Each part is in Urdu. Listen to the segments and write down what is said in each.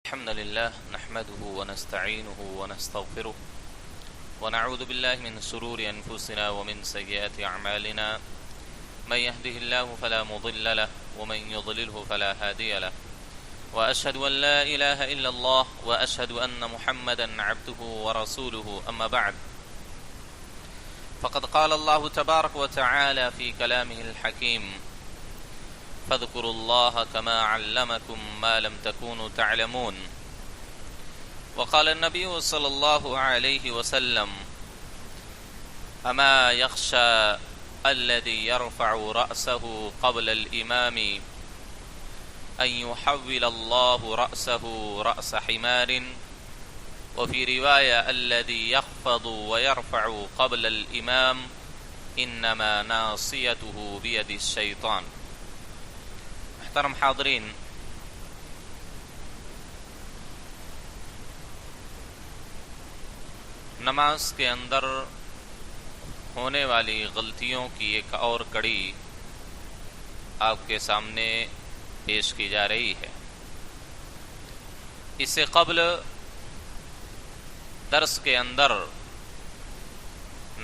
الحمد لله نحمده ونستعينه ونستغفره ونعوذ بالله من شرور أنفسنا ومن سيئات أعمالنا من يهده الله فلا مضل له ومن يضلله فلا هادي له وأشهد أن لا إله إلا الله وأشهد أن محمدا عبده ورسوله أما بعد فقد قال الله تبارك وتعالى في كلامه الحكيم فاذكروا الله كما علمكم ما لم تكونوا تعلمون وقال النبي صلى الله عليه وسلم أما يخشى الذي يرفع رأسه قبل الإمام أن يحول الله رأسه رأس حمار وفي رواية الذي يخفض ويرفع قبل الإمام إنما ناصيته بيد الشيطان. محترم حاضرین، نماز کے اندر ہونے والی غلطیوں کی ایک اور کڑی آپ کے سامنے پیش کی جا رہی ہے۔ اس سے قبل درس کے اندر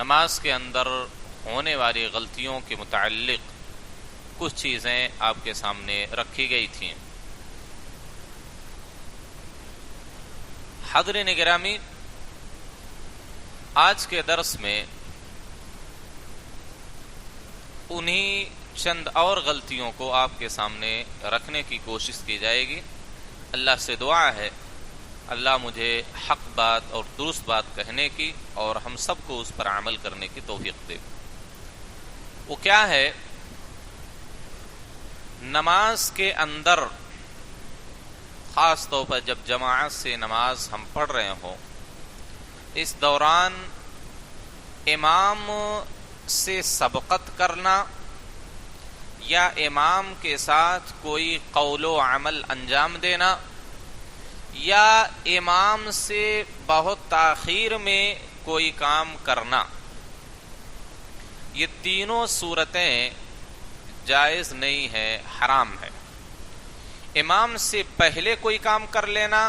نماز کے اندر ہونے والی غلطیوں کے متعلق کچھ چیزیں آپ کے سامنے رکھی گئی تھیں۔ حاضرین گرامی، آج کے درس میں انہی چند اور غلطیوں کو آپ کے سامنے رکھنے کی کوشش کی جائے گی۔ اللہ سے دعا ہے اللہ مجھے حق بات اور درست بات کہنے کی اور ہم سب کو اس پر عمل کرنے کی توفیق دے۔ وہ کیا ہے؟ نماز کے اندر خاص طور پر جب جماعت سے نماز ہم پڑھ رہے ہوں، اس دوران امام سے سبقت کرنا یا امام کے ساتھ کوئی قول و عمل انجام دینا یا امام سے بہت تاخیر میں کوئی کام کرنا، یہ تینوں صورتیں جائز نہیں ہے، حرام ہے۔ امام سے پہلے کوئی کام کر لینا،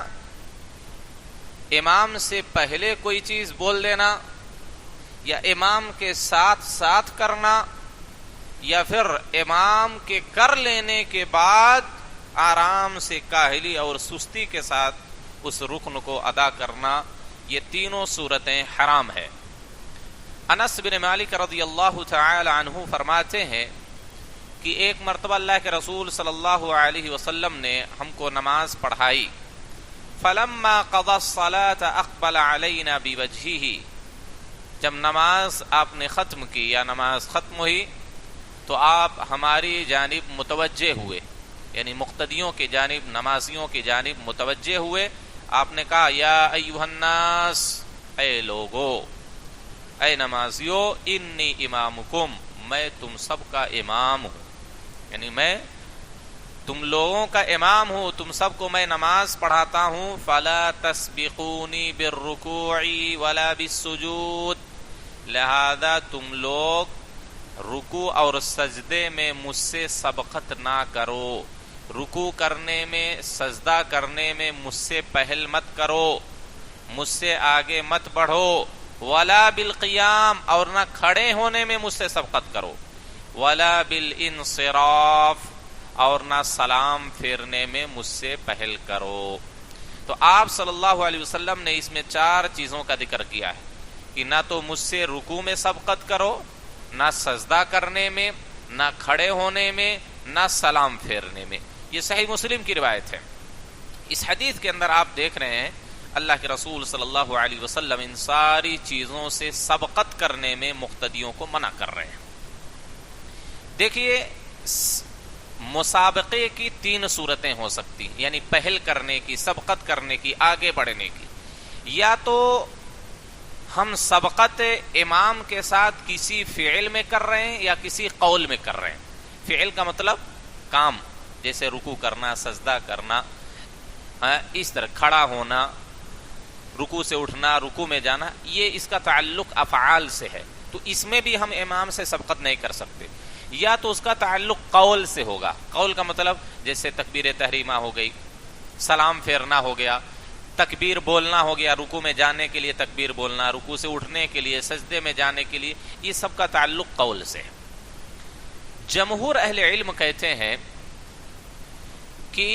امام سے پہلے کوئی چیز بول دینا، یا امام کے ساتھ ساتھ کرنا، یا پھر امام کے کر لینے کے بعد آرام سے کاہلی اور سستی کے ساتھ اس رکن کو ادا کرنا، یہ تینوں صورتیں حرام ہے۔ انس بن مالک رضی اللہ تعالی عنہ فرماتے ہیں کہ ایک مرتبہ اللہ کے رسول صلی اللہ علیہ وسلم نے ہم کو نماز پڑھائی۔ فلما قضى الصلاة اقبل علينا بوجهه، جب نماز آپ نے ختم کی یا نماز ختم ہوئی تو آپ ہماری جانب متوجہ ہوئے، یعنی مقتدیوں کی جانب، نمازیوں کی جانب متوجہ ہوئے۔ آپ نے کہا یا ایھا الناس، اے لوگو، اے نمازیو، انی امامکم، میں تم سب کا امام ہوں، یعنی میں تم لوگوں کا امام ہوں، تم سب کو میں نماز پڑھاتا ہوں۔ فلا تسبقونی بالرکوع ولا بالسجود، لہذا تم لوگ رکوع اور سجدے میں مجھ سے سبقت نہ کرو، رکوع کرنے میں، سجدہ کرنے میں مجھ سے پہل مت کرو، مجھ سے آگے مت بڑھو۔ ولا بالقیام، اور نہ کھڑے ہونے میں مجھ سے سبقت کرو۔ ولا بالانصراف، اور نہ سلام پھیرنے میں مجھ سے پہل کرو۔ تو آپ صلی اللہ علیہ وسلم نے اس میں 4 چیزوں کا ذکر کیا ہے کہ نہ تو مجھ سے رکوع میں سبقت کرو، نہ سجدہ کرنے میں، نہ کھڑے ہونے میں، نہ سلام پھیرنے میں۔ یہ صحیح مسلم کی روایت ہے۔ اس حدیث کے اندر آپ دیکھ رہے ہیں اللہ کے رسول صلی اللہ علیہ وسلم ان ساری چیزوں سے سبقت کرنے میں مقتدیوں کو منع کر رہے ہیں۔ دیکھیے، مسابقے کی 3 صورتیں ہو سکتی ہیں، یعنی پہل کرنے کی، سبقت کرنے کی، آگے بڑھنے کی۔ یا تو ہم سبقت امام کے ساتھ کسی فعل میں کر رہے ہیں یا کسی قول میں کر رہے ہیں۔ فعل کا مطلب کام، جیسے رکوع کرنا، سجدہ کرنا، اس طرح کھڑا ہونا، رکوع سے اٹھنا، رکوع میں جانا، یہ اس کا تعلق افعال سے ہے، تو اس میں بھی ہم امام سے سبقت نہیں کر سکتے۔ یا تو اس کا تعلق قول سے ہوگا، قول کا مطلب جیسے تکبیر تحریمہ ہو گئی، سلام پھیرنا ہو گیا، تکبیر بولنا ہو گیا، رکوع میں جانے کے لیے تکبیر بولنا، رکوع سے اٹھنے کے لیے، سجدے میں جانے کے لیے، یہ سب کا تعلق قول سے ہے۔ جمہور اہل علم کہتے ہیں کہ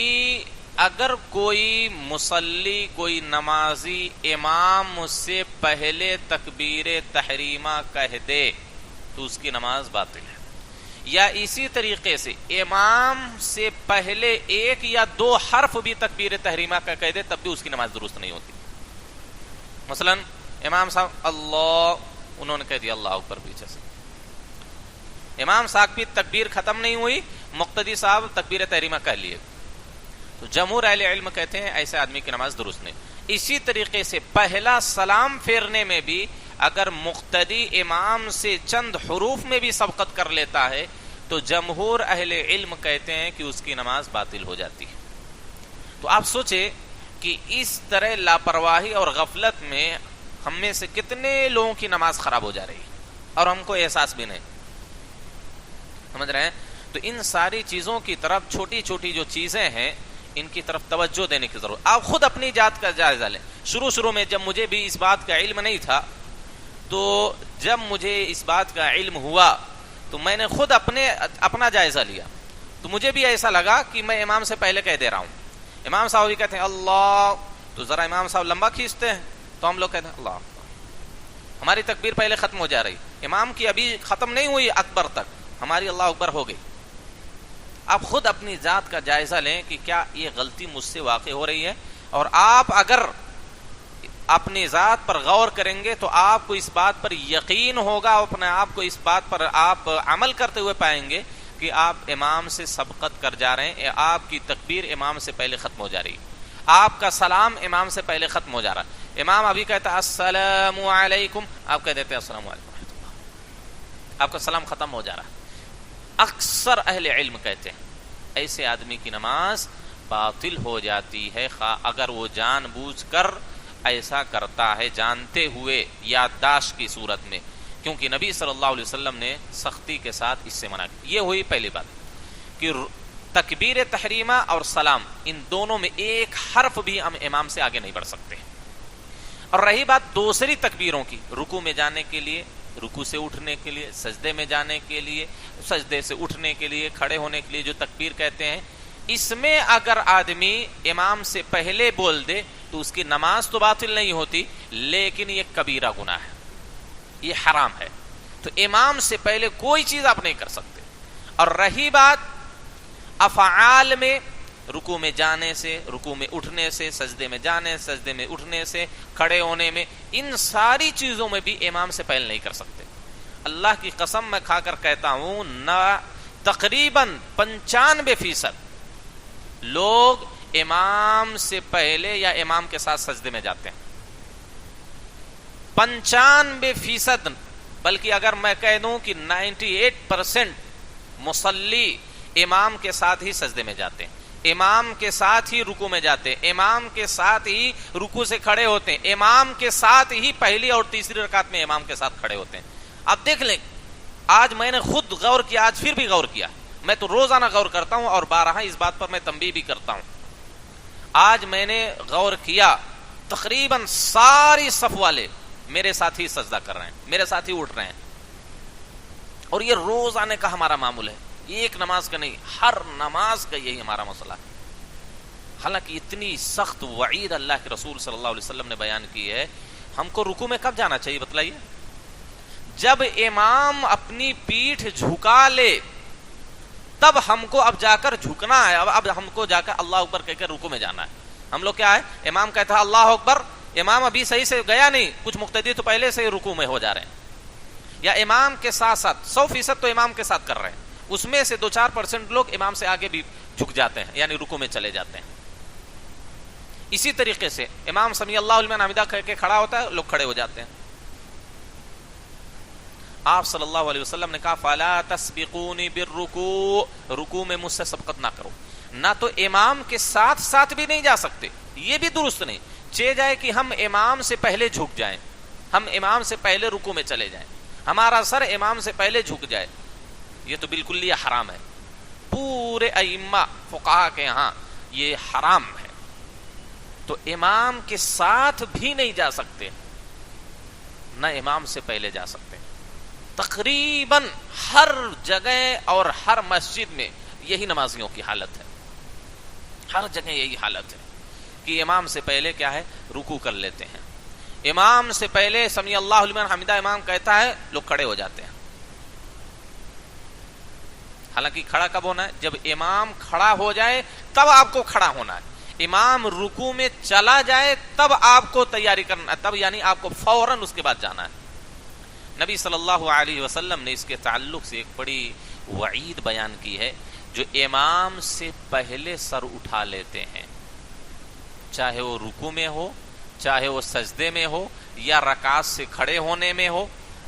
اگر کوئی مصلی، کوئی نمازی امام سے پہلے تکبیر تحریمہ کہہ دے تو اس کی نماز باطل ہے، یا اسی طریقے سے امام سے پہلے ایک یا دو حرف بھی تکبیر تحریمہ کا کہہ دے تب بھی اس کی نماز درست نہیں ہوتی۔ مثلا امام صاحب اللہ، انہوں نے کہہ دیا اللہ اکبر پیچھے سے، امام صاحب کی تکبیر ختم نہیں ہوئی، مقتدی صاحب تکبیر تحریمہ کہہ لیے، تو جمہور اہل علم کہتے ہیں ایسے آدمی کی نماز درست نہیں۔ اسی طریقے سے پہلا سلام پھیرنے میں بھی اگر مقتدی امام سے چند حروف میں بھی سبقت کر لیتا ہے تو جمہور اہل علم کہتے ہیں کہ اس کی نماز باطل ہو جاتی ہے۔ تو آپ سوچیں کہ اس طرح لاپرواہی اور غفلت میں ہم میں سے کتنے لوگوں کی نماز خراب ہو جا رہی ہے اور ہم کو احساس بھی نہیں، سمجھ رہے ہیں؟ تو ان ساری چیزوں کی طرف، چھوٹی چھوٹی جو چیزیں ہیں ان کی طرف توجہ دینے کی ضرورت۔ آپ خود اپنی ذات کا جائزہ لیں۔ شروع میں جب مجھے بھی اس بات کا علم نہیں تھا، تو جب مجھے اس بات کا علم ہوا تو میں نے خود اپنا جائزہ لیا، تو مجھے بھی ایسا لگا کہ میں امام سے پہلے کہہ دے رہا ہوں۔ امام صاحب بھی کہتے ہیں اللہ، تو ذرا امام صاحب لمبا کھینچتے ہیں تو ہم لوگ کہتے ہیں اللہ، ہماری تکبیر پہلے ختم ہو جا رہی، امام کی ابھی ختم نہیں ہوئی اکبر تک، ہماری اللہ اکبر ہو گئی۔ آپ خود اپنی ذات کا جائزہ لیں کہ کیا یہ غلطی مجھ سے واقع ہو رہی ہے، اور آپ اگر اپنی ذات پر غور کریں گے تو آپ کو اس بات پر یقین ہوگا، اپنے آپ کو اس بات پر آپ عمل کرتے ہوئے پائیں گے کہ آپ امام سے سبقت کر جا رہے ہیں، آپ کی تکبیر امام سے پہلے ختم ہو جا رہی ہے، آپ کا سلام امام سے پہلے ختم ہو جا رہا ہے۔ امام ابھی کہتا ہے السلام علیکم، آپ کہہ دیتے ہیں السلام علیکم، آپ کا سلام ختم ہو جا رہا ہے۔ اکثر اہل علم کہتے ہیں ایسے آدمی کی نماز باطل ہو جاتی ہے، اگر وہ جان بوجھ کر ایسا کرتا ہے، جانتے ہوئے یادداشت کی صورت میں، کیونکہ نبی صلی اللہ علیہ وسلم نے سختی کے ساتھ اس سے منع کیا۔ یہ ہوئی پہلی بات کہ تکبیر تحریمہ اور سلام ان دونوں میں ایک حرف بھی ہم امام سے آگے نہیں بڑھ سکتے۔ اور رہی بات دوسری تکبیروں کی، رکوع میں جانے کے لیے، رکوع سے اٹھنے کے لیے، سجدے میں جانے کے لیے، سجدے سے اٹھنے کے لیے، کھڑے ہونے کے لیے جو تکبیر کہتے ہیں، اس میں اگر آدمی امام سے پہلے بول دے تو اس کی نماز تو باطل نہیں ہوتی، لیکن یہ کبیرہ گناہ ہے، یہ حرام ہے۔ تو امام سے پہلے کوئی چیز آپ نہیں کر سکتے۔ اور رہی بات افعال میں، رکوع میں جانے سے، رکوع میں اٹھنے سے، سجدے میں جانے، سجدے میں اٹھنے سے، کھڑے ہونے میں، ان ساری چیزوں میں بھی امام سے پہلے نہیں کر سکتے۔ اللہ کی قسم میں کھا کر کہتا ہوں، نہ تقریباً 95% لوگ امام سے پہلے یا امام کے ساتھ سجدے میں جاتے ہیں۔ 95%، بلکہ اگر میں کہہ دوں کہ 98% مصلی امام کے ساتھ ہی سجدے میں جاتے ہیں، امام کے ساتھ ہی رکوع میں جاتے ہیں، امام کے ساتھ ہی رکوع سے کھڑے ہوتے ہیں، امام کے ساتھ ہی پہلی اور تیسری رکعت میں امام کے ساتھ کھڑے ہوتے ہیں۔ آپ دیکھ لیں، آج میں نے خود غور کیا، آج پھر بھی غور کیا، میں تو روزانہ غور کرتا ہوں اور بارہا اس بات پر میں تنبیہ بھی کرتا ہوں۔ آج میں نے غور کیا، تقریباً ساری صف والے میرے ساتھ ہی سجدہ کر رہے ہیں، میرے ساتھ ہی اٹھ رہے ہیں، اور یہ روزانہ کا ہمارا معمول ہے، ایک نماز کا نہیں، ہر نماز کا یہی ہمارا مسئلہ ہے۔ حالانکہ اتنی سخت وعید اللہ کے رسول صلی اللہ علیہ وسلم نے بیان کی ہے، ہم کو رکوع میں کب جانا چاہیے بتلائیے؟ جب امام اپنی پیٹھ جھکا لے تب ہم کو اب جا کر جھکنا ہے، اب ہم کو جا کر اللہ اکبر کہہ کر رکوع میں جانا ہے۔ ہم لوگ کیا ہے، امام کہتا ہے اللہ اکبر، امام ابھی صحیح سے گیا نہیں، کچھ مقتدی تو پہلے سے رکوع میں ہو جا رہے ہیں، یا امام کے ساتھ ساتھ 100% تو امام کے ساتھ کر رہے ہیں، اس میں سے 2-4% لوگ امام سے آگے بھی جھک جاتے ہیں، یعنی رکوع میں چلے جاتے ہیں۔ اسی طریقے سے امام سمیع اللہ لمن حمدہ کہہ کے کھڑا ہوتا ہے، لوگ کھڑے ہو جاتے ہیں۔ آپ صلی اللہ علیہ وسلم نے کہا فَلَا تَسْبِقُونِ بِالرُّكُوعِ، رکوع میں مجھ سے سبقت نہ کرو۔ نہ تو امام کے ساتھ ساتھ بھی نہیں جا سکتے، یہ بھی درست نہیں، چاہے جائے کہ ہم امام سے پہلے جھک جائیں، ہم امام سے پہلے رکوع میں چلے جائیں، ہمارا سر امام سے پہلے جھک جائے، یہ تو بالکل یہ حرام ہے، پورے ائمہ فقہا کے ہاں یہ حرام ہے۔ تو امام کے ساتھ بھی نہیں جا سکتے، نہ امام سے پہلے جا سکتے۔ تقریباً ہر جگہ اور ہر مسجد میں یہی نمازیوں کی حالت ہے، ہر جگہ یہی حالت ہے کہ امام سے پہلے کیا ہے، رکوع کر لیتے ہیں، امام سے پہلے سمیع اللہ لمن حمدہ امام کہتا ہے، لوگ کھڑے ہو جاتے ہیں۔ حالانکہ کھڑا کب ہونا ہے؟ جب امام کھڑا ہو جائے تب آپ کو کھڑا ہونا ہے، امام رکوع میں چلا جائے تب آپ کو تیاری کرنا ہے، تب یعنی آپ کو فوراً اس کے بعد جانا ہے۔ نبی صلی اللہ علیہ وسلم نے اس کے تعلق سے ایک بڑی وعید بیان کی ہے، جو امام سے پہلے سر اٹھا لیتے ہیں، چاہے وہ رکوع میں ہو، چاہے وہ سجدے میں ہو، یا رکعت سے کھڑے ہونے میں ہو۔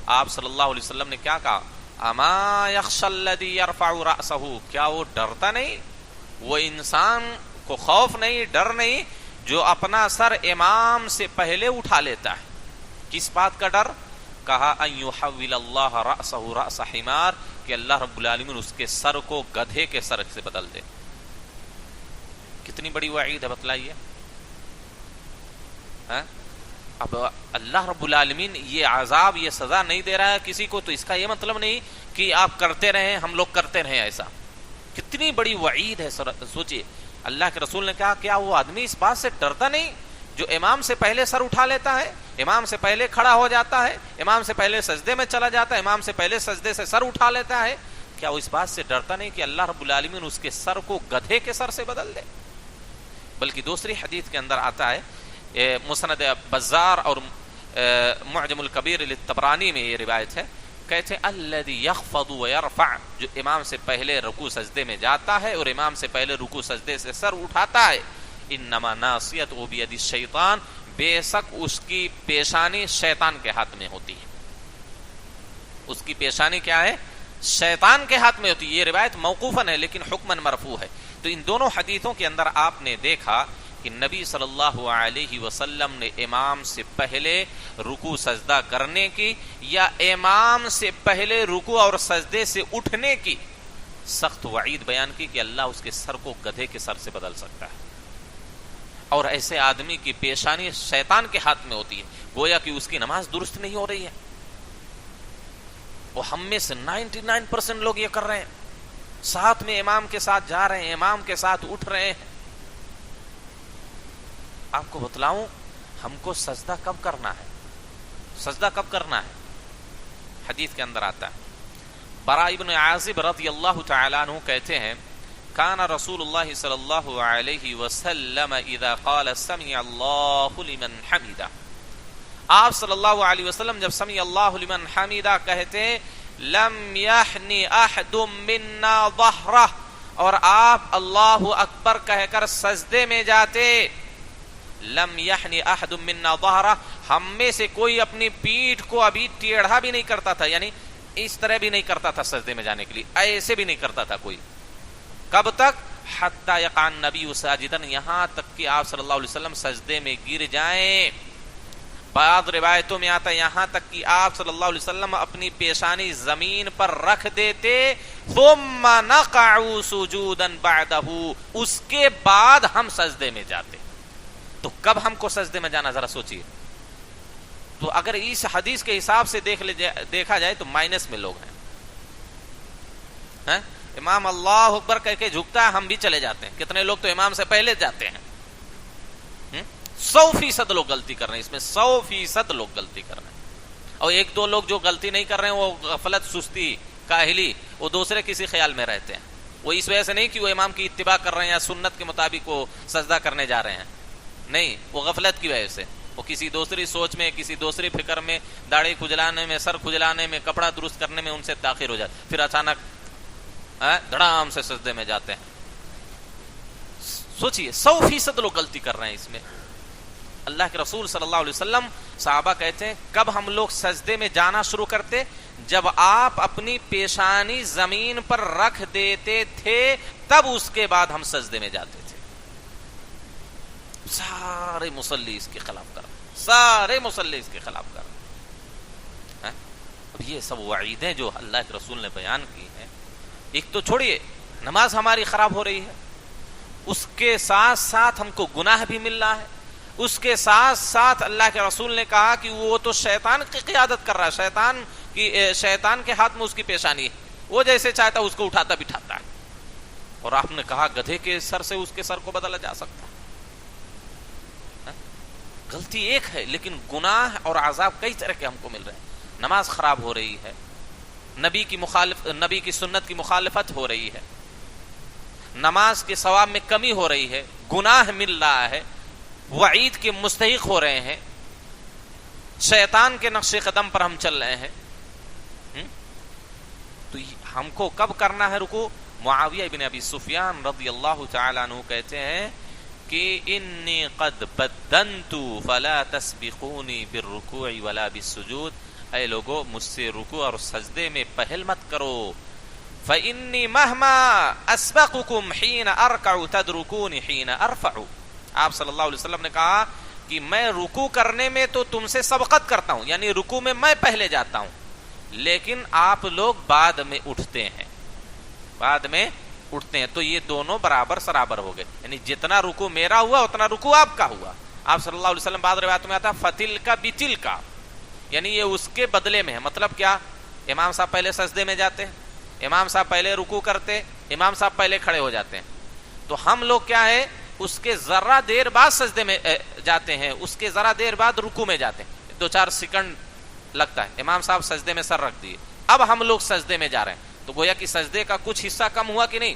آپ صلی اللہ علیہ وسلم نے کیا کہا؟ اما یخشی الذی یرفع رأسہ، کیا وہ ڈرتا نہیں، وہ انسان کو خوف نہیں، ڈر نہیں جو اپنا سر امام سے پہلے اٹھا لیتا ہے؟ کس بات کا ڈر؟ کہا ان یحول اللہ رأسہ رأس حمار، کہ اللہ رب العالمین اس کے سر کو گدھے کے سر سے بدل دے۔ کتنی بڑی وعید ہے بتلائیے۔ اب اللہ رب العالمین یہ عذاب، یہ سزا نہیں دے رہا ہے کسی کو، تو اس کا یہ مطلب نہیں کہ آپ کرتے رہیں، ہم لوگ کرتے رہیں ایسا۔ کتنی بڑی وعید ہے، سوچئے۔ اللہ کے رسول نے کہا کیا وہ آدمی اس بات سے ڈرتا نہیں جو امام سے پہلے سر اٹھا لیتا ہے، امام سے پہلے کھڑا ہو جاتا ہے، امام سے پہلے سجدے میں چلا جاتا ہے، امام سے پہلے سجدے سے سر اٹھا لیتا ہے؟ کیا وہ اس بات سے ڈرتا نہیں کہ اللہ رب العالمین اس کے سر کو گدھے کے سر سے بدل دے؟ بلکہ دوسری حدیث کے اندر آتا ہے، مسند بزار اور معجم الکبیر للطبرانی میں یہ روایت ہے، کہتے ہیں الذی یخفض ویرفع، جو امام سے پہلے رکوع سجدے میں جاتا ہے اور امام سے پہلے رکوع سجدے سے سر اٹھاتا ہے، انما ناصیتہ بید الشیطان، بے شک اس کی پیشانی شیطان کے ہاتھ میں ہوتی ہے۔ اس کی پیشانی کیا ہے؟ شیطان کے ہاتھ میں ہوتی ہے۔ یہ روایت موقوفاً ہے لیکن حکماً مرفوع ہے۔ تو ان دونوں حدیثوں کے اندر آپ نے دیکھا کہ نبی صلی اللہ علیہ وسلم نے امام سے پہلے رکوع سجدہ کرنے کی یا امام سے پہلے رکوع اور سجدے سے اٹھنے کی سخت وعید بیان کی کہ اللہ اس کے سر کو گدھے کے سر سے بدل سکتا ہے، اور ایسے آدمی کی پیشانی شیطان کے ہاتھ میں ہوتی ہے، گویا کہ اس کی نماز درست نہیں ہو رہی ہے۔ وہ ہم میں سے 99% لوگ یہ کر رہے ہیں، ساتھ میں امام کے ساتھ جا رہے ہیں، امام کے ساتھ اٹھ رہے ہیں۔ آپ کو بتلاؤں ہم کو سجدہ کب کرنا ہے، سجدہ کب کرنا ہے؟ حدیث کے اندر آتا ہے، براء ابن عازب رضی اللہ تعالیٰ عنہ کہتے ہیں کان رسول اللہ صلی اللہ علیہ وسلم اذا قال سمع اللہ لمن حمدہ، آپ صلی اللہ علیہ وسلم جب سمع اللہ لمن حمدہ کہتے لم یحنی احد منا ظہرہ، اور آپ اللہ اکبر کہہ کر سجدے میں جاتے، لم یحنی احد منا ظہرہ، ہم میں سے کوئی اپنی پیٹھ کو ابھی ٹیڑھا بھی نہیں کرتا تھا، یعنی اس طرح بھی نہیں کرتا تھا سجدے میں جانے کے لیے، ایسے بھی نہیں کرتا تھا کوئی۔ کب تک؟ حتی یقع النبی ساجدا، یہاں تک کہ آپ صلی اللہ علیہ وسلم سجدے میں گر جائیں۔ بعض روایتوں میں آتا ہے یہاں تک کہ آپ صلی اللہ علیہ وسلم اپنی پیشانی زمین پر رکھ دیتے، ثم نقع سجودا بعدہ، اس کے بعد ہم سجدے میں جاتے۔ تو کب ہم کو سجدے میں جانا ذرا سوچئے۔ تو اگر اس حدیث کے حساب سے دیکھا جائے تو مائنس میں لوگ ہیں۔ امام اللہ اکبر کہہ کے جھکتا ہے، ہم بھی چلے جاتے ہیں۔ کتنے لوگ تو امام سے پہلے جاتے ہیں۔ 100% لوگ غلطی کر رہے ہیں اس میں، 100% لوگ غلطی کر رہے ہیں۔ اور ایک دو لوگ جو غلطی نہیں کر رہے ہیں وہ غفلت، سستی، کاہلی، وہ دوسرے کسی خیال میں رہتے ہیں۔ وہ اس وجہ سے نہیں کہ وہ امام کی اتباع کر رہے ہیں یا سنت کے مطابق وہ سجدہ کرنے جا رہے ہیں، نہیں، وہ غفلت کی وجہ سے، وہ کسی دوسری سوچ میں، کسی دوسری فکر میں، داڑھی کھجلانے میں، سر کھجلانے میں، کپڑا درست کرنے میں ان سے تاخیر ہو جاتی، پھر اچانک دھڑام سے سجدے میں جاتے ہیں۔ سوچئے 100% لوگ غلطی کر رہے ہیں اس میں۔ اللہ کے رسول صلی اللہ علیہ وسلم، صحابہ کہتے ہیں کب ہم لوگ سجدے میں جانا شروع کرتے؟ جب آپ اپنی پیشانی زمین پر رکھ دیتے تھے تب اس کے بعد ہم سجدے میں جاتے تھے۔ سارے مصلی اس کے خلاف کر، سارے مصلی اس کے خلاف کر۔ اب یہ سب وعیدیں جو اللہ کے رسول نے بیان کی ہیں، ایک تو چھوڑیے نماز ہماری خراب ہو رہی ہے، اس کے ساتھ ساتھ ہم کو گناہ بھی مل رہا ہے، اس کے ساتھ ساتھ اللہ کے رسول نے کہا کہ وہ تو شیطان کی قیادت کر رہا ہے، شیطان کے ہاتھ میں اس کی پیشانی ہے، وہ جیسے چاہتا اس کو اٹھاتا بٹھاتا ہے. اور آپ نے کہا گدھے کے سر سے اس کے سر کو بدلا جا سکتا ہے. غلطی ایک ہے لیکن گناہ اور عذاب کئی طرح کے ہم کو مل رہے ہیں. نماز خراب ہو رہی ہے، نبی کی سنت کی مخالفت ہو رہی ہے، نماز کے ثواب میں کمی ہو رہی ہے، گناہ مل رہا ہے، وعید کے مستحق ہو رہے ہیں، شیطان کے نقش قدم پر ہم چل رہے ہیں. تو ہم کو کب کرنا ہے رکوع؟ معاویہ بن ابی سفیان رضی اللہ تعالی عنہ کہتے ہیں کہ انی قد بدنت فلا تسبقونی بالرکوع ولا بالسجود. اے لوگو مجھ سے رکوع اور سجدے میں پہل مت کرو. فانی مہما اسبقکم حین ارکع تدرکونی حین ارفع. آپ صلی اللہ علیہ وسلم نے کہا کہ میں رکوع کرنے میں تو تم سے سبقت کرتا ہوں، یعنی رکوع میں پہلے جاتا ہوں، لیکن آپ لوگ بعد میں اٹھتے ہیں، تو یہ دونوں برابر سرابر ہو گئے. یعنی جتنا رکوع میرا ہوا اتنا رکوع آپ کا ہوا. آپ صلی اللہ علیہ وسلم بعض روایت میں آتا فتل کا بتل کا، یعنی یہ اس کے بدلے میں ہے. مطلب کیا؟ امام صاحب پہلے سجدے میں جاتے ہیں، امام صاحب پہلے رکوع کرتے، امام صاحب پہلے کھڑے ہو جاتے ہیں. تو ہم لوگ کیا ہے، اس کے ذرا دیر بعد سجدے میں جاتے ہیں، اس کے ذرا دیر بعد رکوع میں جاتے ہیں، 2-4 سیکنڈ لگتا ہے. امام صاحب سجدے میں سر رکھ دیے، اب ہم لوگ سجدے میں جا رہے ہیں، تو گویا کہ سجدے کا کچھ حصہ کم ہوا کہ نہیں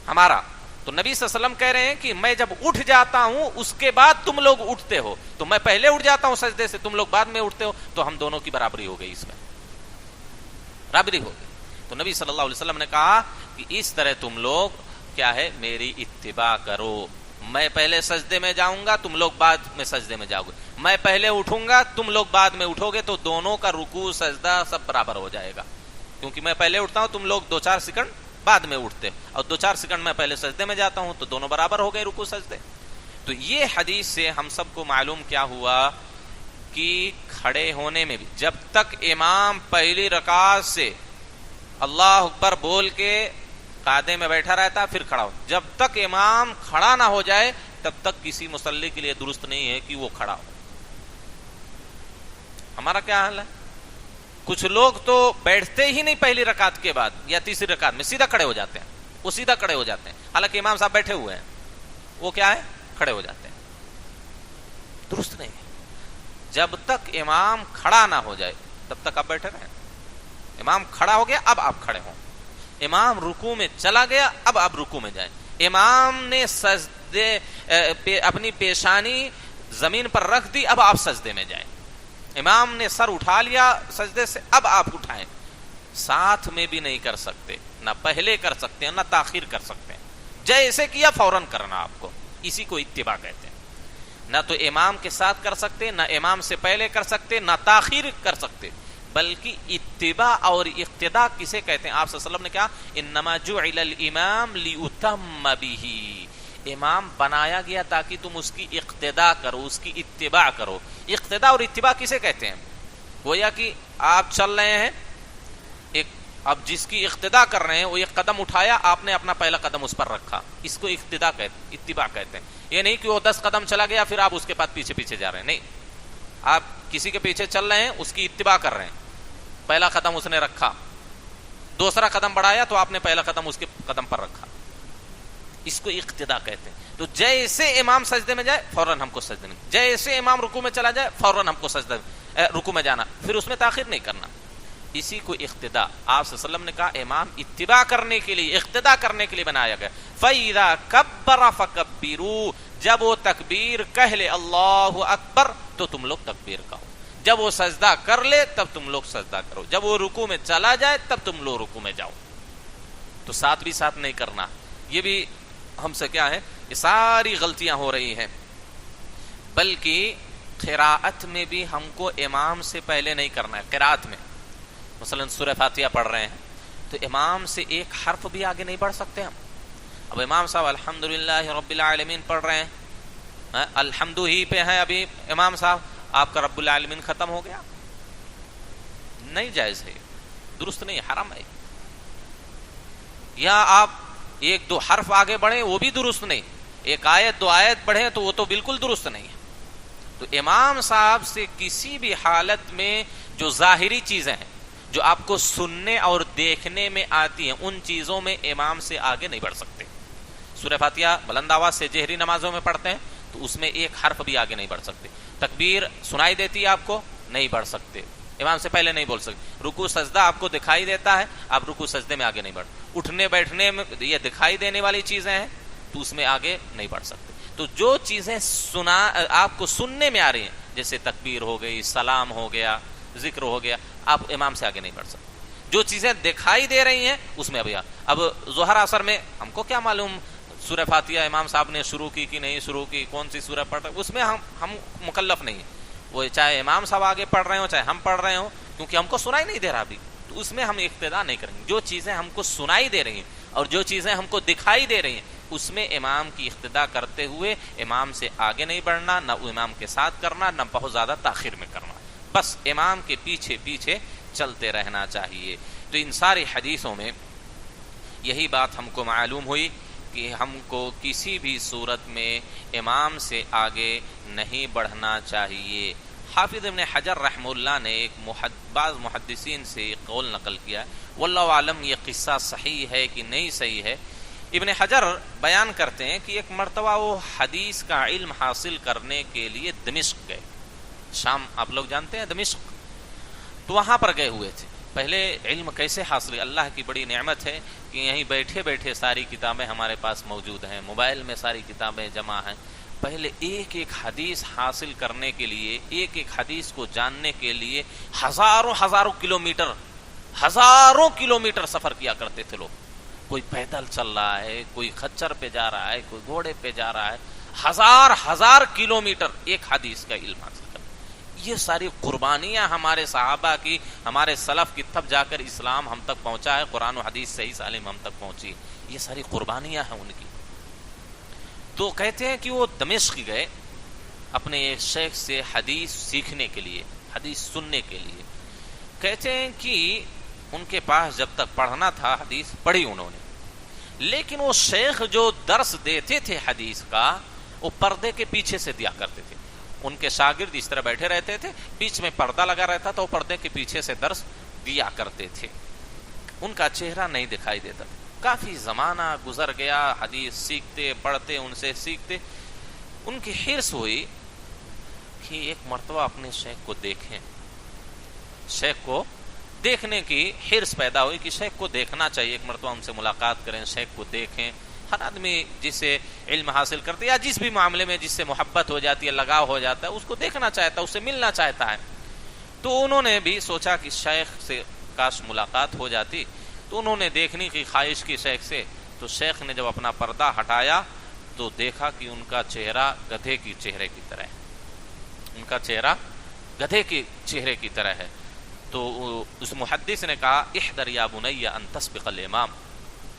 ہمارا. تو نبی صلی اللہ علیہ وسلم کہہ رہے ہیں کہ میں جب اٹھ جاتا ہوں اس کے بعد تم لوگ اٹھتے ہو، تو میں پہلے اٹھ جاتا ہوں سجدے سے، تم لوگ بعد میں اٹھتے ہو، تو ہم دونوں کی برابری ہو گئی، اس میں برابری ہو گئی. تو نبی صلی اللہ علیہ وسلم نے کہا کہ اس طرح تم لوگ کیا ہے، میری اتباع کرو. میں پہلے سجدے میں جاؤں گا، تم لوگ بعد میں سجدے میں جاؤ گے. میں پہلے اٹھوں گا، تم لوگ بعد میں اٹھو گے، تو دونوں کا رکوع سجدہ سب برابر ہو جائے گا. کیونکہ میں پہلے اٹھتا ہوں، تم لوگ 2-4 سیکنڈ بعد میں اٹھتے، اور 2-4 سیکنڈ میں پہلے سجدے میں جاتا ہوں، تو دونوں برابر ہو گئے رکوع سجدے. تو یہ حدیث سے ہم سب کو معلوم کیا ہوا کہ کھڑے ہونے میں بھی جب تک امام پہلی رکعت سے اللہ اکبر بول کے قاعدے میں بیٹھا رہتا پھر کھڑا ہو، جب تک امام کھڑا نہ ہو جائے تب تک کسی مصلی کے لیے درست نہیں ہے کہ وہ کھڑا ہو. ہمارا کیا حال ہے؟ کچھ لوگ تو بیٹھتے ہی نہیں پہلی رکعت کے بعد یا تیسری رکعت میں، سیدھا کھڑے ہو جاتے ہیں، وہ سیدھا کھڑے ہو جاتے ہیں، حالانکہ امام صاحب بیٹھے ہوئے ہیں، وہ کیا ہے، کھڑے ہو جاتے ہیں. درست نہیں ہے. جب تک امام کھڑا نہ ہو جائے تب تک آپ بیٹھے رہیں. امام کھڑا ہو گیا اب آپ کھڑے ہوں، امام رکوع میں چلا گیا اب آپ رکوع میں جائیں، امام نے سجدے اپنی پیشانی زمین پر رکھ دی اب آپ سجدے میں جائیں، امام نے سر اٹھا لیا سجدے سے اب آپ اٹھائیں. ساتھ میں بھی نہیں کر سکتے، نہ پہلے کر سکتے ہیں نہ تاخیر کر سکتے ہیں. جیسے کیا فوراً کرنا آپ کو، اسی کو اتباع کہتے ہیں. نہ تو امام کے ساتھ کر سکتے، نہ امام سے پہلے کر سکتے، نہ تاخیر کر سکتے، بلکہ اتباع اور اقتداء کسے کہتے ہیں؟ آپ صلی اللہ علیہ وسلم نے کہا انما جعل الامام لیؤتم بہ، امام بنایا گیا تاکہ تم اس کی اقتداء کرو، اس کی اتباع کرو. اقتداء اور اتباع کسے کہتے ہیں؟ گویا کہ آپ چل رہے ہیں، ایک اب جس کی اقتداء کر رہے ہیں وہ ایک قدم اٹھایا، آپ نے اپنا پہلا قدم اس پر رکھا، اس کو اتباع کہتے ہیں. یہ نہیں کہ وہ 10 قدم چلا گیا پھر آپ اس کے بعد پیچھے پیچھے جا رہے ہیں، نہیں، آپ کسی کے پیچھے چل رہے ہیں، اس کی اتباع کر رہے ہیں. پہلا قدم اس نے رکھا، دوسرا قدم بڑھایا تو آپ نے پہلا قدم اس کے قدم پر رکھا، اس کو اقتداء کہتے ہیں. تو جیسے امام سجدے میں جائے فوراً ہم کو سجدے میں، جیسے امام رکوع میں چلا جائے فوراً ہم کو سجدے رکوع میں جانا، پھر اس میں تاخیر نہیں کرنا. اسی کو اقتداء. آپ صلی اللہ علیہ وسلم نے کہا امام اتباع کرنے کے لیے، اقتداء کرنے کے لیے بنایا گیا. فَإِذَا كَبَّرَ فَكَبِّرُوا، جب وہ تکبیر کہہ لے اللہ اکبر تو تم لوگ تکبیر کہو، جب وہ سجدہ کر لے تب تم لوگ سجدہ کرو، جب وہ رکوع میں چلا جائے تب تم لوگ رکوع میں جاؤ. تو ساتھ بھی ساتھ نہیں کرنا. یہ بھی ہم سے کیا ہے، یہ ساری غلطیاں ہو رہی ہیں. بلکہ قراءت میں بھی ہم کو امام سے پہلے نہیں کرنا ہے. قراءت میں مثلا سورہ فاتحہ پڑھ رہے ہیں تو امام سے ایک حرف بھی آگے نہیں بڑھ سکتے ہم. اب امام صاحب الحمدللہ رب العالمین پڑھ رہے ہیں، الحمد ہی پہ ہیں ابھی امام صاحب، آپ کا رب العالمین ختم ہو گیا، نہیں جائز ہے، درست نہیں، حرام ہے. یا آپ 1-2 حرف آگے بڑھیں وہ بھی درست نہیں، ایک آیت 2 آیت پڑھیں تو وہ تو بالکل درست نہیں ہے. تو امام صاحب سے کسی بھی حالت میں جو ظاہری چیزیں ہیں جو آپ کو سننے اور دیکھنے میں آتی ہیں ان چیزوں میں امام سے آگے نہیں بڑھ سکتے. سورہ فاتحہ بلند آواز سے جہری نمازوں میں پڑھتے ہیں تو اس میں ایک حرف بھی آگے نہیں بڑھ سکتے. تکبیر سنائی دیتی ہے آپ کو, نہیں بڑھ سکتے, امام سے پہلے نہیں بول سکتے. رکوع سجدہ آپ کو دکھائی دیتا ہے, آپ رکوع سجدے میں آگے نہیں بڑھ. اٹھنے بیٹھنے میں یہ دکھائی دینے والی چیزیں ہیں تو اس میں آگے نہیں بڑھ سکتے. تو جو چیزیں آپ کو سننے میں آ رہی ہیں جیسے تکبیر ہو گئی, سلام ہو گیا, ذکر ہو گیا, آپ امام سے آگے نہیں بڑھ سکتے. جو چیزیں دکھائی دے رہی ہیں اس میں اب ظہر عصر میں ہم کو کیا معلوم سورہ فاتحہ امام صاحب نے شروع کی کہ نہیں شروع کی, کون سی سورہ پڑھ رہے, اس میں ہم مکلف نہیں ہیں. وہ چاہے امام صاحب آگے پڑھ رہے ہوں چاہے ہم پڑھ رہے ہوں, کیونکہ ہم کو سنائی نہیں دے رہا ابھی, تو اس میں ہم اقتدا نہیں کریں گے. جو چیزیں ہم کو سنائی دے رہی ہیں اور جو چیزیں ہم کو دکھائی دے رہی ہیں اس میں امام کی اقتدا کرتے ہوئے امام سے آگے نہیں بڑھنا, نہ امام کے ساتھ کرنا, نہ بہت زیادہ تاخیر میں کرنا, بس امام کے پیچھے پیچھے چلتے رہنا چاہیے. تو ان ساری حدیثوں میں یہی بات ہم کو معلوم ہوئی کہ ہم کو کسی بھی صورت میں امام سے آگے نہیں بڑھنا چاہیے. حافظ ابن حجر رحمہ اللہ نے بعض محدثین سے ایک قول نقل کیا, واللہ عالم یہ قصہ صحیح ہے کہ نہیں صحیح ہے. ابن حجر بیان کرتے ہیں کہ ایک مرتبہ وہ حدیث کا علم حاصل کرنے کے لیے دمشق گئے. شام آپ لوگ جانتے ہیں دمشق, تو وہاں پر گئے ہوئے تھے. پہلے علم کیسے حاصل, اللہ کی بڑی نعمت ہے کہ یہیں بیٹھے بیٹھے ساری کتابیں ہمارے پاس موجود ہیں, موبائل میں ساری کتابیں جمع ہیں. پہلے ایک ایک حدیث حاصل کرنے کے لیے, ایک ایک حدیث کو جاننے کے لیے ہزاروں کلومیٹر سفر کیا کرتے تھے لوگ. کوئی پیدل چل رہا ہے, کوئی خچر پہ جا رہا ہے, کوئی گھوڑے پہ جا رہا ہے, ہزار کلومیٹر ایک حدیث کا علم حاصل کرنا. یہ ساری قربانیاں ہمارے صحابہ کی, ہمارے سلف کی, تب جا کر اسلام ہم تک پہنچا ہے, قرآن و حدیث صحیح سالم ہم تک پہنچی. یہ ساری قربانیاں ہیں ان کی. تو کہتے ہیں کہ وہ دمشق گئے اپنے ایک شیخ سے حدیث سیکھنے کے لیے, حدیث سننے کے لیے. کہتے ہیں کہ ان کے پاس جب تک پڑھنا تھا حدیث پڑھی انہوں نے, لیکن وہ شیخ جو درس دیتے تھے حدیث کا وہ پردے کے پیچھے سے دیا کرتے تھے. ان کے شاگرد اس طرح بیٹھے رہتے تھے, بیچ میں پردہ لگا رہتا تھا, وہ پردے کے پیچھے سے درس دیا کرتے تھے. ان کا چہرہ نہیں دکھائی دیتا. کافی زمانہ گزر گیا, حدیث سیکھتے پڑھتے, ان سے سیکھتے. ان کی حرص ہوئی کہ ایک مرتبہ اپنے شیخ کو دیکھیں. شیخ کو دیکھنے کی حرص پیدا ہوئی کہ شیخ کو دیکھنا چاہیے, ایک مرتبہ ان سے ملاقات کریں, شیخ کو دیکھیں. ہر آدمی جس سے علم حاصل کرتے یا جس بھی معاملے میں جس سے محبت ہو جاتی ہے, لگاؤ ہو جاتا ہے, اس کو دیکھنا چاہتا ہے, اس سے ملنا چاہتا ہے. تو انہوں نے بھی سوچا کہ شیخ سے کاش ملاقات ہو جاتی. تو انہوں نے دیکھنے کی خواہش کی شیخ سے. تو شیخ نے جب اپنا پردہ ہٹایا تو دیکھا کہ ان کا چہرہ گدھے کی چہرے کی طرح ہے, ان کا چہرہ گدھے کے چہرے کی طرح ہے. تو اس محدث نے کہا احذر یا بنی ان تسبق الامام,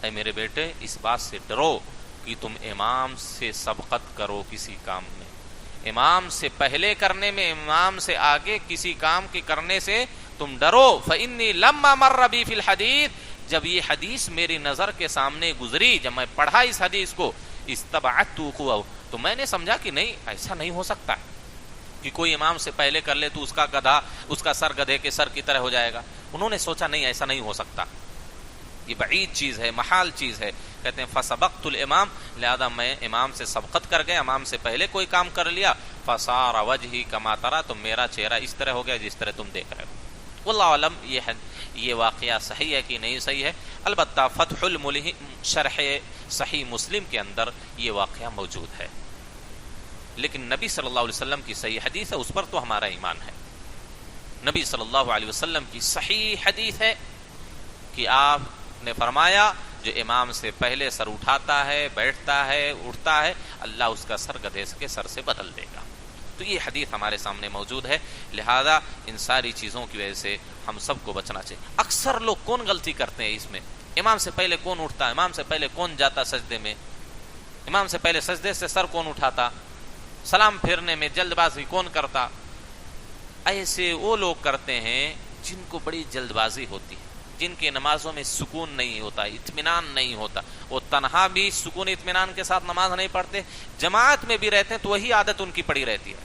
اے میرے بیٹے اس بات سے ڈرو کہ تم امام سے سبقت کرو کسی کام میں, امام سے پہلے کرنے میں, امام سے آگے کسی کام کے کرنے سے تم ڈرو. فإنی لما مر بی فی الحدیث, جب یہ حدیث میری نظر کے سامنے گزری, جب میں پڑھا اس حدیث کو, استبعدت وقوعہ, تو میں نے سمجھا کہ نہیں, ایسا نہیں ہو سکتا کہ کوئی امام سے پہلے کر لے تو اس کا گدھا, اس کا سر گدھے کے سر کی طرح ہو جائے گا. انہوں نے سوچا نہیں ایسا نہیں ہو سکتا, یہ بعید چیز ہے, محال چیز ہے. کہتے ہیں فسبقت الامام, لہذا میں امام سے سبقت کر گیا, امام سے پہلے کوئی کام کر لیا. فصار وجہی کما ترى, تو میرا چہرہ اس طرح ہو گیا جس طرح تم دیکھ رہے ہو. واللہ علم یہ واقعہ صحیح ہے کہ نہیں صحیح ہے. البتہ فتح الملہم شرح صحیح مسلم کے اندر یہ واقعہ موجود ہے, لیکن نبی صلی اللہ علیہ وسلم کی صحیح حدیث ہے, اس پر تو ہمارا ایمان ہے. نبی صلی اللہ علیہ وسلم کی صحیح حدیث ہے کہ آپ نے فرمایا جو امام سے پہلے سر اٹھاتا ہے, بیٹھتا ہے, اٹھتا ہے, اللہ اس کا سر گدھے کے سر سے بدل دے گا. تو یہ حدیث ہمارے سامنے موجود ہے. لہذا ان ساری چیزوں کی وجہ سے ہم سب کو بچنا چاہیے. اکثر لوگ کون غلطی کرتے ہیں اس میں, امام سے پہلے کون اٹھتا, امام سے پہلے کون جاتا سجدے میں, امام سے پہلے سجدے سے سر کون اٹھاتا, سلام پھیرنے میں جلد بازی کون کرتا. ایسے وہ لوگ کرتے ہیں جن کو بڑی جلد بازی ہوتی ہے, جن کے نمازوں میں سکون نہیں ہوتا, اطمینان نہیں ہوتا. وہ تنہا بھی سکون اطمینان کے ساتھ نماز نہیں پڑھتے, جماعت میں بھی رہتے ہیں تو وہی عادت ان کی پڑی رہتی ہے.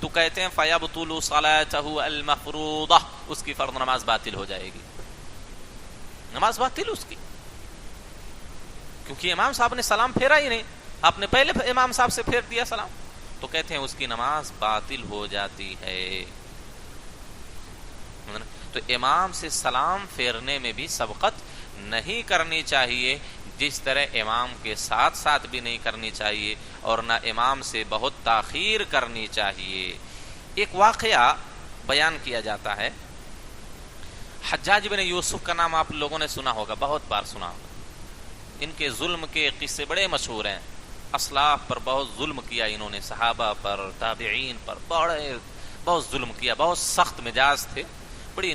تو کہتے ہیں فَيَبْطُلُ صَلَاتَهُ الْمَفْرُوضَةُ، اس کی فرض نماز باطل ہو جائے گی، نماز باطل اس کی، کیونکہ امام صاحب نے سلام پھیرا ہی نہیں، آپ نے پہلے امام صاحب سے پھیر دیا سلام، تو کہتے ہیں اس کی نماز باطل ہو جاتی ہے۔ تو امام سے سلام پھیرنے میں بھی سبقت نہیں کرنی چاہیے، جس طرح امام کے ساتھ ساتھ بھی نہیں کرنی چاہیے، اور نہ امام سے بہت تاخیر کرنی چاہیے۔ ایک واقعہ بیان کیا جاتا ہے، حجاج بن یوسف کا نام آپ لوگوں نے سنا ہوگا، بہت بار سنا ہوگا، ان کے ظلم کے قصے بڑے مشہور ہیں، اسلاف پر بہت ظلم کیا انہوں نے، صحابہ پر، تابعین پر بہت ظلم کیا، بہت سخت مزاج تھے، بڑی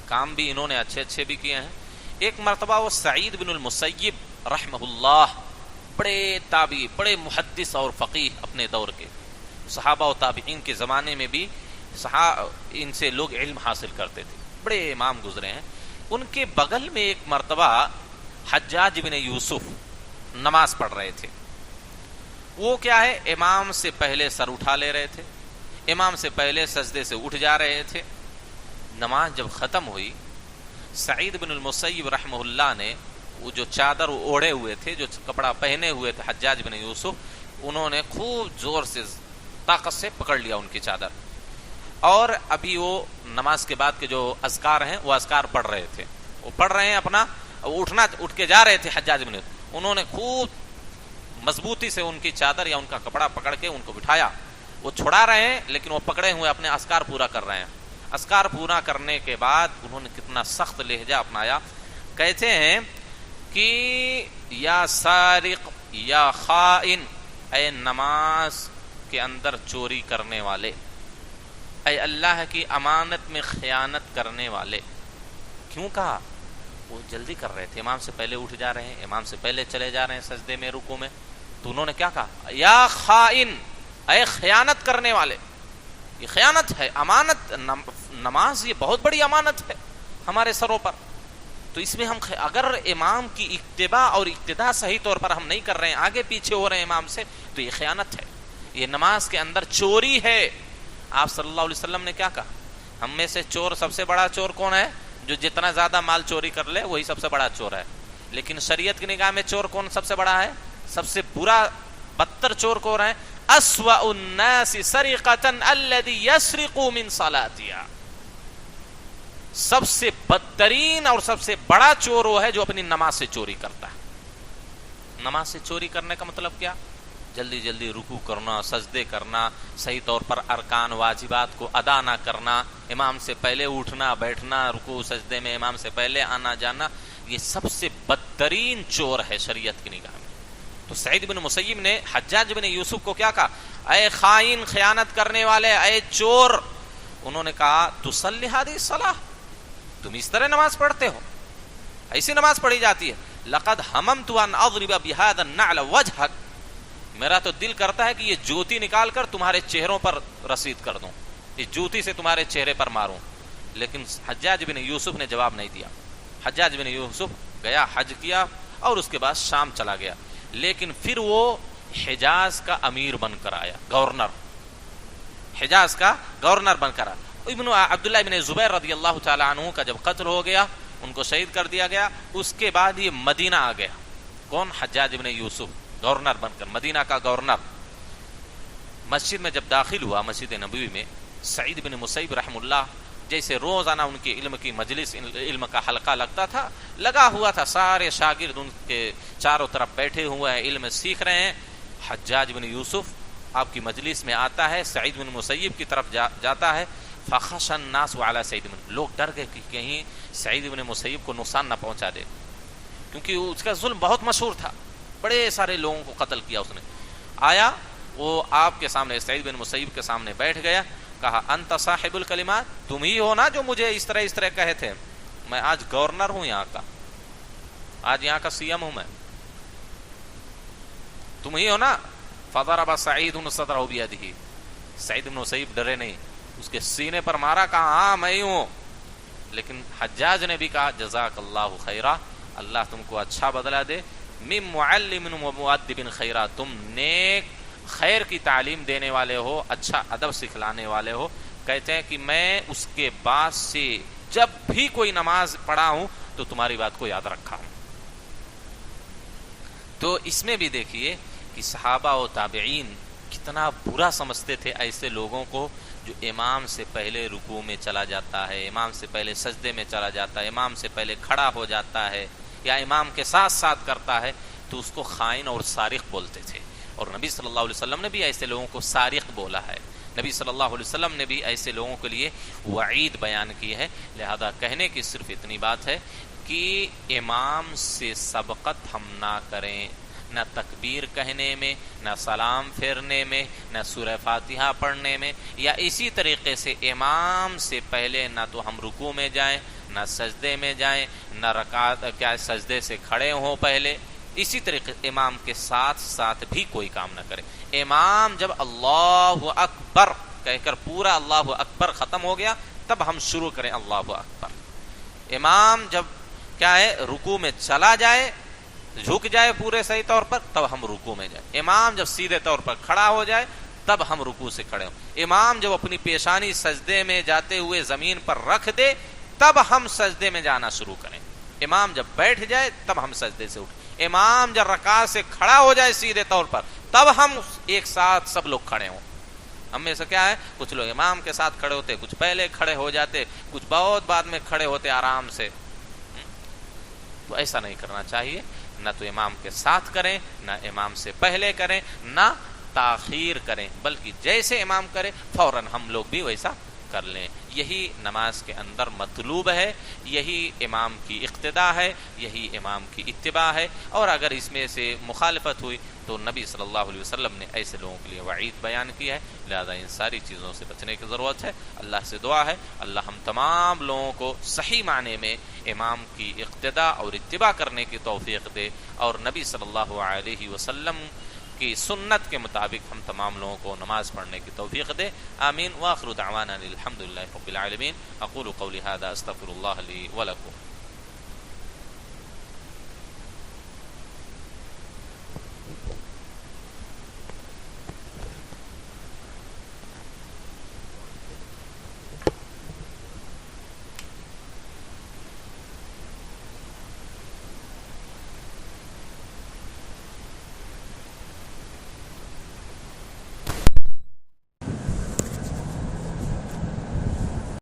کام بھی انہوں نے اچھے اچھے بھی کیے ہیں۔ ایک مرتبہ وہ سعید بن المسیب رحمہ اللہ، بڑے تابعی، بڑے محدث اور فقیہ اپنے دور کے، صحابہ و تابعین کے زمانے میں بھی ان سے لوگ علم حاصل کرتے تھے، بڑے امام گزرے ہیں۔ ان کے بغل میں ایک مرتبہ حجاج بن یوسف نماز پڑھ رہے تھے، وہ کیا ہے، امام سے پہلے سر اٹھا لے رہے تھے، امام سے پہلے سجدے سے اٹھ جا رہے تھے۔ نماز جب ختم ہوئی، سعید بن المسیب رحمہ اللہ نے وہ جو چادر اوڑھے ہوئے تھے، جو کپڑا پہنے ہوئے تھے حجاج بن یوسف، انہوں نے خوب زور سے طاقت سے پکڑ لیا ان کی چادر، اور ابھی وہ نماز کے بعد کے جو اذکار ہیں وہ اذکار پڑھ رہے تھے، وہ پڑھ رہے ہیں اپنا، اٹھ کے جا رہے تھے حجاج بن یوسف، انہوں نے خوب مضبوطی سے ان کی چادر یا ان کا کپڑا پکڑ کے ان کو بٹھایا، وہ چھڑا رہے ہیں لیکن وہ پکڑے ہوئے اپنے اذکار پورا کر رہے ہیں۔ اذکار پورا کرنے کے بعد انہوں نے کتنا سخت لہجہ اپنایا، کہتے ہیں کہ یا سارق یا خائن، اے نماز کے اندر چوری کرنے والے، اے اللہ کی امانت میں خیانت کرنے والے۔ کیوں کہا؟ وہ جلدی کر رہے تھے، امام سے پہلے اٹھ جا رہے ہیں، امام سے پہلے چلے جا رہے ہیں سجدے میں، رکوع میں، تو انہوں نے کیا کہا، یا خائن، اے خیانت کرنے والے۔ یہ خیانت ہے، امانت، نماز یہ بہت بڑی امانت ہے ہمارے سروں پر، تو اس میں ہم اگر امام کی اتباع اور اقتداء صحیح طور پر ہم نہیں کر رہے ہیں، آگے پیچھے ہو رہے ہیں امام سے، تو یہ خیانت ہے، یہ نماز کے اندر چوری ہے۔ آپ صلی اللہ علیہ وسلم نے کیا کہا، ہم میں سے چور، سب سے بڑا چور کون ہے؟ جو جتنا زیادہ مال چوری کر لے وہی سب سے بڑا چور ہے۔ لیکن شریعت کی نگاہ میں چور کون سب سے بڑا ہے؟ سب سے برا بدتر چور کون ہے؟ اسوأ الناس سرقۃ الذی یسرق من صلاتها، سب سے بدترین اور سب سے بڑا چور وہ ہے جو اپنی نماز سے چوری کرتا ہے۔ نماز سے چوری کرنے کا مطلب کیا؟ جلدی جلدی رکوع کرنا، سجدے کرنا، صحیح طور پر ارکان واجبات کو ادا نہ کرنا، امام سے پہلے اٹھنا بیٹھنا، رکوع سجدے میں امام سے پہلے آنا جانا، یہ سب سے بدترین چور ہے شریعت کی نگاہ میں۔ تو سعید بن مسیب نے حجاج بن یوسف کو کیا کہا، اے خائن، خیانت کرنے والے، اے چور۔ انہوں نے کہا تصلی هذه الصلاة، تم اس طرح نماز پڑھتے ہو؟ ایسی نماز پڑھی جاتی ہے؟ لقد هممت ان اضرب بهذا النعل وجهك، میرا تو دل کرتا ہے کہ یہ جوتی نکال کر تمہارے چہروں پر رسید کر دوں، اس جوتی سے تمہارے چہرے پر ماروں، لیکن حجاج بن یوسف نے جواب نہیں دیا۔ حجاج بن یوسف گیا، حج کیا، اور اس کے بعد شام چلا گیا، لیکن پھر وہ حجاز کا امیر بن کر آیا، گورنر، حجاز کا گورنر بن کر آیا۔ عبداللہ بن زبیر رضی اللہ تعالی عنہ کا جب قتل ہو گیا، ان کو شہید کر دیا گیا، اس کے بعد یہ مدینہ آ گیا، کون؟ حجاج بن یوسف، گورنر بن کر، مدینہ کا گورنر۔ مسجد میں جب داخل ہوا، مسجد نبوی میں، سعید بن مسیب رحم اللہ، جیسے روزانہ ان کے علم کی مجلس، علم کا حلقہ لگتا تھا، لگا ہوا تھا، سارے شاگرد ان کے چاروں طرف بیٹھے ہوئے ہیں، علم سیکھ رہے ہیں۔ حجاج بن یوسف آپ کی مجلس میں آتا ہے، سعید بن مسیب کی طرف جاتا ہے، فخش الناس علی سعید بن، لوگ ڈر گئے کہ کہیں سعید بن مسیب کو نقصان نہ پہنچا دے، کیونکہ اس کا ظلم بہت مشہور تھا، بڑے سارے لوگوں کو قتل کیا اس نے۔ آیا وہ آپ کے سامنے، سعید بن مسیب کے سامنے بیٹھ گیا، کہا انت صاحب الکلمات، تم ہی ہو نا جو مجھے اس طرح کہے تھے، میں آج گورنر ہوں یہاں کا، آج یہاں کا سی ایم ہوں میں، تم ہی ہو نا؟ فضرب سعید صدرہ بیدہ، سعید بن مسیب ڈرے نہیں، اس کے سینے پر مارا، کہا ہاں میں ہی ہوں۔ لیکن حجاج نے بھی کہا جزاک اللہ خیرا، اللہ تم کو اچھا بدلہ دے، من معلم و مؤدب خیرا، تم نیک خیر کی تعلیم دینے والے ہو، اچھا ادب سکھلانے والے ہو، کہتے ہیں کہ میں اس کے بعد سے جب بھی کوئی نماز پڑھا ہوں تو تمہاری بات کو یاد رکھا ہوں. تو اس میں بھی دیکھیے کہ صحابہ و تابعین کتنا برا سمجھتے تھے ایسے لوگوں کو جو امام سے پہلے رکوع میں چلا جاتا ہے، امام سے پہلے سجدے میں چلا جاتا ہے، امام سے پہلے کھڑا ہو جاتا ہے یا امام کے ساتھ ساتھ کرتا ہے، تو اس کو خائن اور سارق بولتے تھے. اور نبی صلی اللہ علیہ وسلم نے بھی ایسے لوگوں کو سارق بولا ہے. نبی صلی اللہ علیہ وسلم نے بھی ایسے لوگوں کے لیے وعید بیان کی ہے. لہذا کہنے کی صرف اتنی بات ہے کہ امام سے سبقت ہم نہ کریں، نہ تکبیر کہنے میں، نہ سلام پھیرنے میں، نہ سورہ فاتحہ پڑھنے میں، یا اسی طریقے سے امام سے پہلے نہ تو ہم رکوع میں جائیں، نہ سجدے میں جائیں، نہ رکعت کیا سجدے سے کھڑے ہوں پہلے. اسی طریقے امام کے ساتھ ساتھ بھی کوئی کام نہ کرے. امام جب اللہ اکبر کہہ کر پورا اللہ اکبر ختم ہو گیا تب ہم شروع کریں اللہ اکبر. امام جب کیا ہے رکوع میں چلا جائے، جھک جائے پورے صحیح طور پر، تب ہم رکوع میں جائیں. امام جب سیدھے طور پر کھڑا ہو جائے تب ہم رکوع سے کھڑے ہوں. امام جب اپنی پیشانی سجدے میں جاتے ہوئے زمین پر رکھ دے تب ہم سجدے میں جانا شروع کریں. امام جب بیٹھ جائے تب ہم سجدے سے اٹھیں. امام جب رکعت سے کھڑا ہو جائے سیدھے طور پر تب ہم ایک ساتھ سب لوگ کھڑے ہوں. ہم میں سے کیا ہے، کچھ لوگ امام کے ساتھ کھڑے ہوتے، کچھ پہلے کھڑے ہو جاتے، کچھ بہت بعد میں کھڑے ہوتے آرام سے. تو ایسا نہیں کرنا چاہیے. نہ تو امام کے ساتھ کریں، نہ امام سے پہلے کریں، نہ تاخیر کریں، بلکہ جیسے امام کرے فوراً ہم لوگ بھی ویسا کر لیں. یہی نماز کے اندر مطلوب ہے، یہی امام کی اقتداء ہے، یہی امام کی اتباع ہے. اور اگر اس میں سے مخالفت ہوئی تو نبی صلی اللہ علیہ وسلم نے ایسے لوگوں کے لیے وعید بیان کی ہے. لہذا ان ساری چیزوں سے بچنے کی ضرورت ہے. اللہ سے دعا ہے اللہ ہم تمام لوگوں کو صحیح معنی میں امام کی اقتداء اور اتباع کرنے کی توفیق دے، اور نبی صلی اللہ علیہ وسلم کی سنت کے مطابق ہم تمام لوگوں کو نماز پڑھنے کی توفیق دے. آمین. وآخر دعوانا الحمدللہ رب العالمین. اقول قولی ھذا استغفر اللہ لی ولکم.